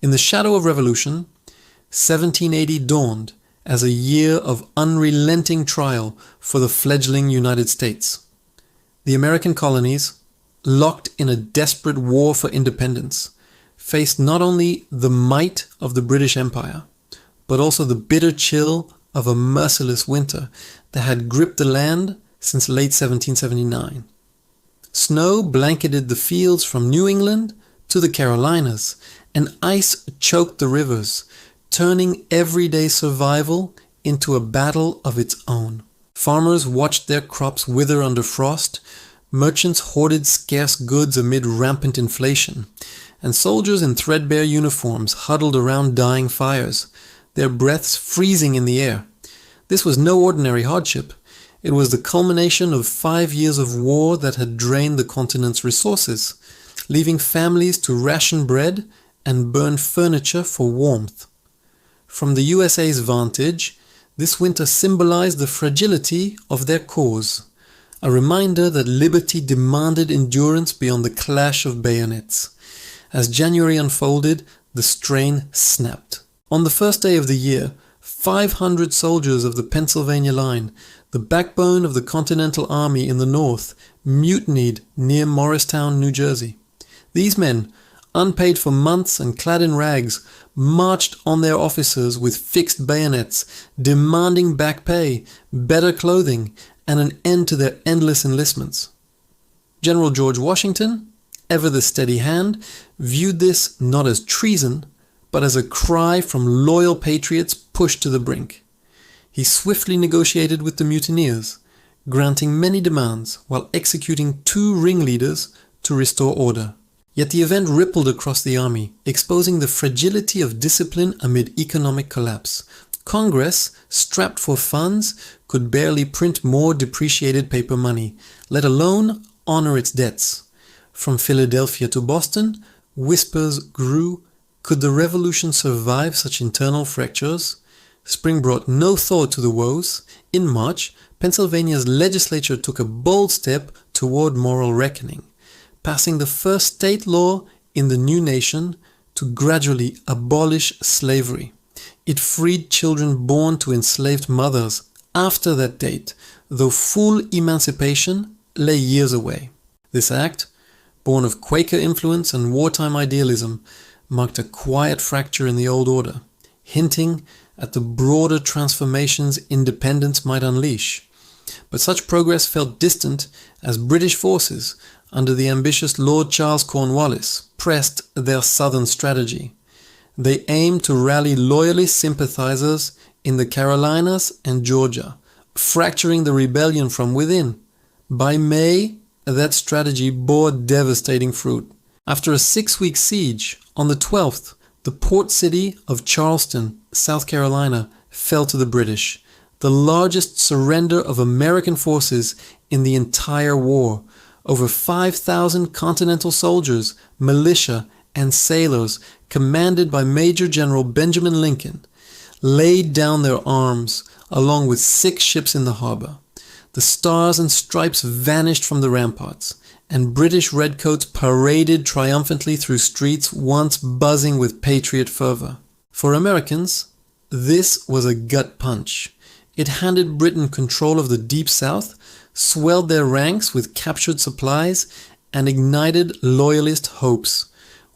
In the shadow of revolution, 1780 dawned as a year of unrelenting trial for the fledgling United States. The American colonies, locked in a desperate war for independence, faced not only the might of the British Empire, but also the bitter chill of a merciless winter that had gripped the land since late 1779. Snow blanketed the fields from New England to the Carolinas, and ice choked the rivers, turning everyday survival into a battle of its own. Farmers watched their crops wither under frost, merchants hoarded scarce goods amid rampant inflation, and soldiers in threadbare uniforms huddled around dying fires, their breaths freezing in the air. This was no ordinary hardship. It was the culmination of 5 years of war that had drained the continent's resources, leaving families to ration bread and burn furniture for warmth. From the USA's vantage, this winter symbolized the fragility of their cause, a reminder that liberty demanded endurance beyond the clash of bayonets. As January unfolded, the strain snapped. On the first day of the year, 500 soldiers of the Pennsylvania Line, the backbone of the Continental Army in the north, mutinied near Morristown, New Jersey. These men, unpaid for months and clad in rags, marched on their officers with fixed bayonets, demanding back pay, better clothing, and an end to their endless enlistments. General George Washington, ever the steady hand, viewed this not as treason, but as a cry from loyal patriots pushed to the brink. He swiftly negotiated with the mutineers, granting many demands while executing 2 ringleaders to restore order. Yet the event rippled across the army, exposing the fragility of discipline amid economic collapse. Congress, strapped for funds, could barely print more depreciated paper money, let alone honor its debts. From Philadelphia to Boston, whispers grew. Could the revolution survive such internal fractures? Spring brought no thought to the woes. In March, Pennsylvania's legislature took a bold step toward moral reckoning, passing the first state law in the new nation to gradually abolish slavery. It freed children born to enslaved mothers after that date, though full emancipation lay years away. This act, born of Quaker influence and wartime idealism, marked a quiet fracture in the old order, hinting at the broader transformations independence might unleash. But such progress felt distant as British forces, under the ambitious Lord Charles Cornwallis, pressed their southern strategy. They aimed to rally loyalist sympathizers in the Carolinas and Georgia, fracturing the rebellion from within. By May, that strategy bore devastating fruit. After a 6-week siege, on the 12th, the port city of Charleston, South Carolina, fell to the British, the largest surrender of American forces in the entire war. Over 5,000 Continental soldiers, militia, and sailors, commanded by Major General Benjamin Lincoln, laid down their arms along with 6 ships in the harbor. The stars and stripes vanished from the ramparts, and British redcoats paraded triumphantly through streets once buzzing with patriot fervor. For Americans, this was a gut punch. It handed Britain control of the Deep South, swelled their ranks with captured supplies, and ignited loyalist hopes.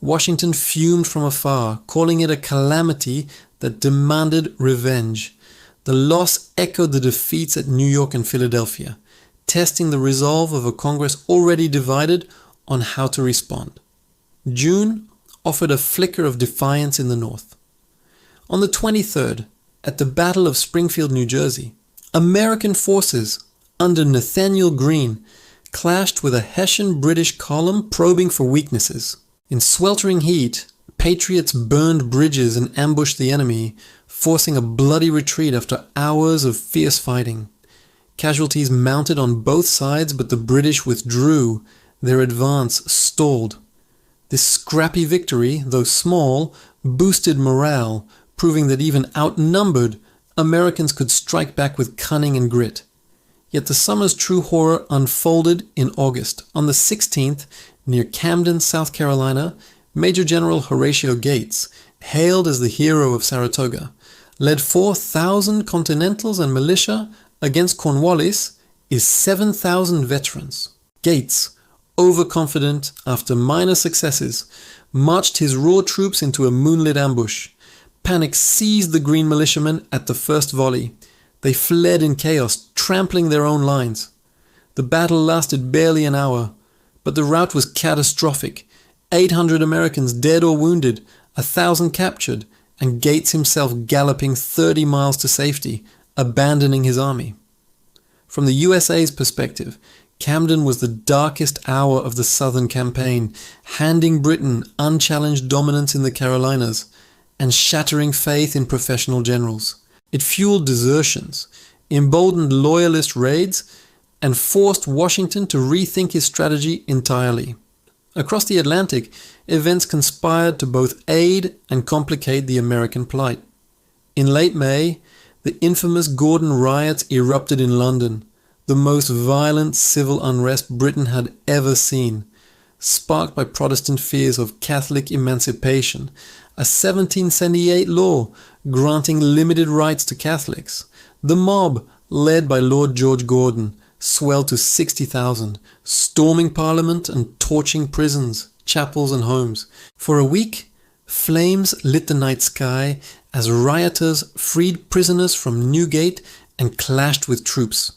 Washington fumed from afar, calling it a calamity that demanded revenge. The loss echoed the defeats at New York and Philadelphia, testing the resolve of a Congress already divided on how to respond. June offered a flicker of defiance in the North. On the 23rd, at the Battle of Springfield, New Jersey, American forces under Nathanael Greene clashed with a Hessian British column probing for weaknesses. In sweltering heat, patriots burned bridges and ambushed the enemy, forcing a bloody retreat after hours of fierce fighting. Casualties mounted on both sides, but the British withdrew. Their advance stalled. This scrappy victory, though small, boosted morale, proving that even outnumbered, Americans could strike back with cunning and grit. Yet the summer's true horror unfolded in August. On the 16th, near Camden, South Carolina, Major General Horatio Gates, hailed as the hero of Saratoga, led 4,000 Continentals and militia against Cornwallis is 7,000 veterans. Gates, overconfident after minor successes, marched his raw troops into a moonlit ambush. Panic seized the Green militiamen at the first volley. They fled in chaos, trampling their own lines. The battle lasted barely an hour, but the rout was catastrophic. 800 Americans dead or wounded, 1,000 captured, and Gates himself galloping 30 miles to safety, abandoning his army. From the USA's perspective, Camden was the darkest hour of the Southern campaign, handing Britain unchallenged dominance in the Carolinas and shattering faith in professional generals. It fueled desertions, emboldened loyalist raids, and forced Washington to rethink his strategy entirely. Across the Atlantic, events conspired to both aid and complicate the American plight. In late May, the infamous Gordon Riots erupted in London, the most violent civil unrest Britain had ever seen. Sparked by Protestant fears of Catholic emancipation, a 1778 law granting limited rights to Catholics, the mob, led by Lord George Gordon, swelled to 60,000, storming Parliament and torching prisons, chapels and homes. For a week, flames lit the night sky as rioters freed prisoners from Newgate and clashed with troops.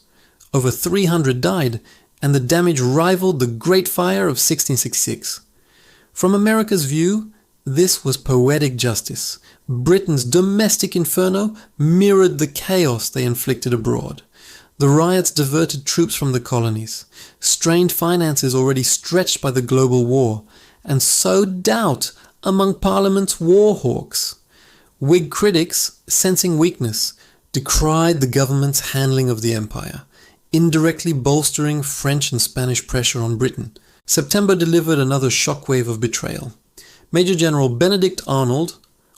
Over 300 died, and the damage rivaled the Great Fire of 1666. From America's view, this was poetic justice. Britain's domestic inferno mirrored the chaos they inflicted abroad. The riots diverted troops from the colonies, strained finances already stretched by the global war, and sowed doubt among Parliament's war hawks. Whig critics, sensing weakness, decried the government's handling of the empire, indirectly bolstering French and Spanish pressure on Britain. September delivered another shockwave of betrayal. Major General Benedict Arnold,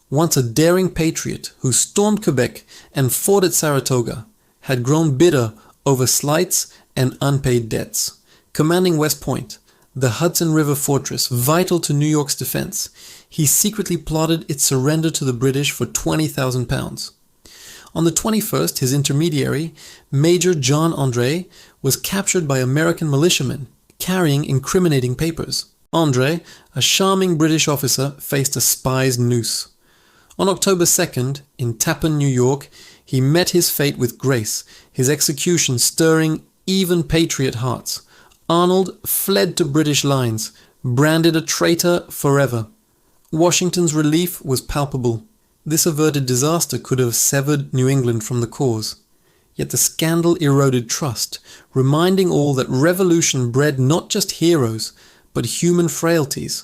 once a daring patriot who stormed Quebec and fought at Saratoga, had grown bitter over slights and unpaid debts. Commanding West Point, the Hudson River fortress vital to New York's defense, he secretly plotted its surrender to the British for £20,000. On the 21st, his intermediary, Major John Andre, was captured by American militiamen carrying incriminating papers. Andre, a charming British officer, faced a spy's noose. On October 2nd, in Tappan, New York, he met his fate with grace, his execution stirring even patriot hearts. Arnold fled to British lines, branded a traitor forever. Washington's relief was palpable. This averted disaster could have severed New England from the cause. Yet the scandal eroded trust, reminding all that revolution bred not just heroes, but human frailties.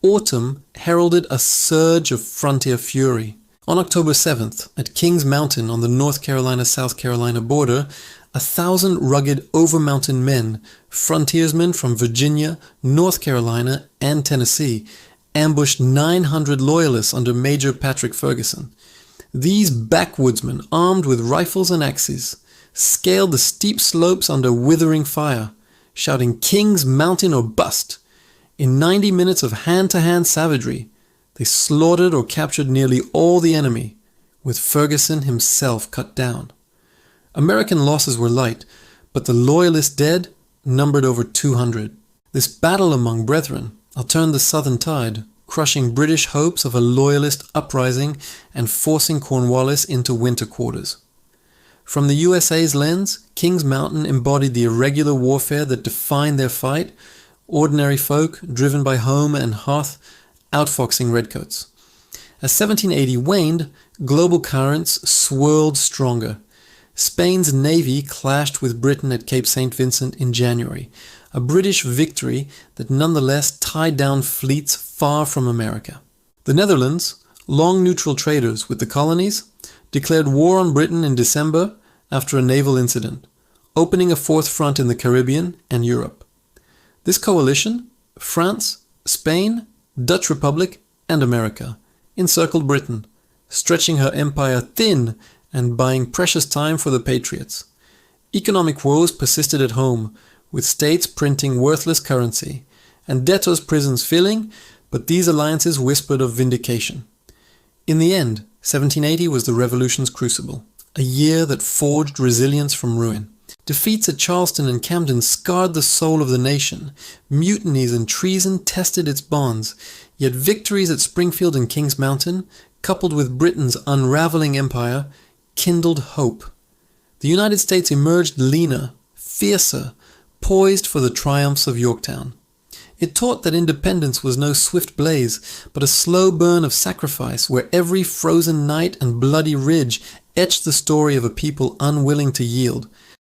Autumn heralded a surge of frontier fury. On October 7th, at Kings Mountain on the North Carolina-South Carolina border, 1,000 rugged over-mountain men, frontiersmen from Virginia, North Carolina, and Tennessee, ambushed 900 loyalists under Major Patrick Ferguson. These backwoodsmen, armed with rifles and axes, scaled the steep slopes under withering fire, shouting "Kings Mountain or bust!" In 90 minutes of hand-to-hand savagery, they slaughtered or captured nearly all the enemy, with Ferguson himself cut down. American losses were light, but the Loyalist dead numbered over 200. This battle among brethren turned the Southern tide, crushing British hopes of a Loyalist uprising and forcing Cornwallis into winter quarters. From the USA's lens, Kings Mountain embodied the irregular warfare that defined their fight, ordinary folk, driven by home and hearth, outfoxing redcoats. As 1780 waned, global currents swirled stronger. Spain's navy clashed with Britain at Cape St. Vincent in January, a British victory that nonetheless tied down fleets far from America. The Netherlands, long neutral traders with the colonies, declared war on Britain in December after a naval incident, opening a fourth front in the Caribbean and Europe. This coalition, France, Spain, Dutch Republic, and America, encircled Britain, stretching her empire thin and buying precious time for the patriots. Economic woes persisted at home, with states printing worthless currency, and debtors' prisons filling, but these alliances whispered of vindication. In the end, 1780 was the Revolution's crucible, a year that forged resilience from ruin. Defeats at Charleston and Camden scarred the soul of the nation. Mutinies and treason tested its bonds. Yet victories at Springfield and Kings Mountain, coupled with Britain's unraveling empire, kindled hope. The United States emerged leaner, fiercer, poised for the triumphs of Yorktown. It taught that independence was no swift blaze, but a slow burn of sacrifice where every frozen night and bloody ridge etched the story of a people unwilling to yield,